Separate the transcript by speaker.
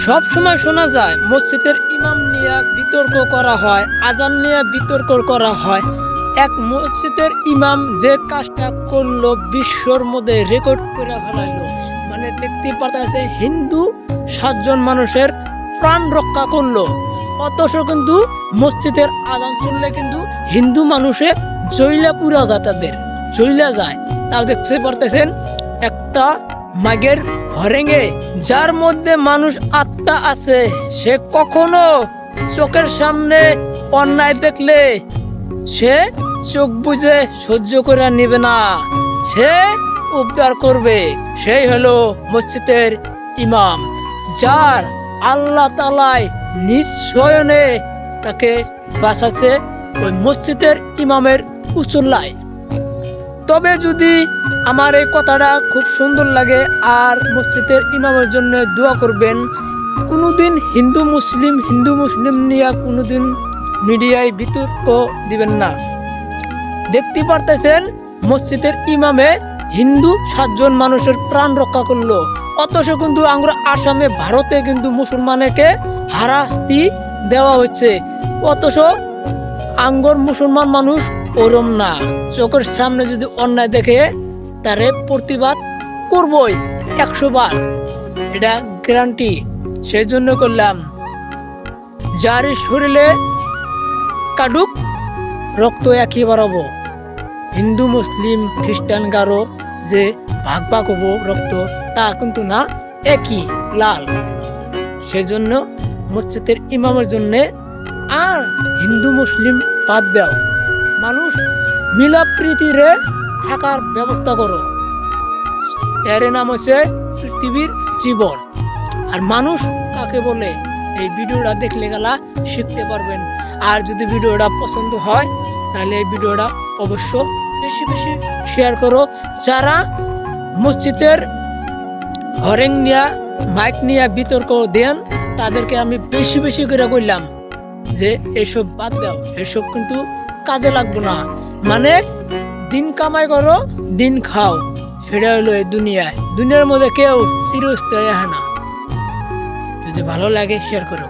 Speaker 1: সব সময় শোনা যায় মসজিদের ইমাম নিয়ে বিতর্ক করা হয়, আজান নিয়ে বিতর্ক করা হয়। এক মসজিদের ইমাম যে কাজটা করলো বিশ্বর মধ্যে রেকর্ড করে ফেলাইলো, মানে দেখতে পাচ্ছে হিন্দু 7 জন মানুষের প্রাণ রক্ষা করলো। অথচ কিন্তু মসজিদের আজান শুনলে কিন্তু হিন্দু মানুষে জইলা পুরা যায়, তাদের জইলা যায়। তাও দেখতে পারতেছেন একটা মাগের হরেঙ্গে যার মধ্যে মানুষ আত্মা আছে, সে কখনো চোখের সামনে অন্যায় দেখলে সে চোখ বুঝে সহ্য করে নিবে না, সে উদ্ধার করবে। সেই হলো মসজিদের ইমাম, যার আল্লাহ তাআলাই নিশ্চয়নে তাকে বাঁচাচ্ছে ওই মসজিদের ইমামের উচুল্লায়। তবে যদি আমার এই কথাটা খুব সুন্দর লাগে আর মসজিদের ইমামের জন্য দোয়া করবেন। কোনোদিন হিন্দু মুসলিম নিয়ে কোনোদিন মিডিয়ায় বিতর্ক দিবেন না। দেখতে পারতেছেন মসজিদের ইমামে হিন্দু 7 জন মানুষের প্রাণ রক্ষা করলো। অথচ কিন্তু আমরা আসামে ভারতে কিন্তু মুসলমানকে হারাস্তি দেওয়া হচ্ছে। অথচ আঙ্গর মুসলমান মানুষ ওরম না, চোখের সামনে যদি অন্যায় দেখে তারে প্রতিবাদ করবই 100 বার, এটা গ্যারান্টি। সেই জন্য করলাম, যার শরীরে কাডুক রক্ত একই বাড়াবো। হিন্দু মুসলিম খ্রিস্টান গারো যে ভাগ ভাগ হবো রক্ত, তা কিন্তু না, একই লাল। সেজন্য মসজিদের ইমামের জন্য আর হিন্দু মুসলিম বাদ দাও, মানুষ মিলাপ প্রীতিরে থাকার ব্যবস্থা করো। এর নাম হচ্ছে পৃথিবীর জীবন। আর মানুষ কাকে বলে এই ভিডিওটা দেখলে গেলা শিখতে পারবেন। আর যদি ভিডিওটা পছন্দ হয় তাহলে এই ভিডিওটা অবশ্য বেশি বেশি শেয়ার করো। যারা মসজিদের হরেং নিয়া মাইক নিয়ে বিতর্ক দেন তাদেরকে আমি বেশি বেশি করে বললাম যে এসব বাদ দাও, এসব কিন্তু কাজে লাগবে না। মানে দিন কামাই করো, দিন খাও, সেটা হলো এই দুনিয়ার মধ্যে কেউ চিরস্থায়ী হয় না। যদি ভালো লাগে শেয়ার করো।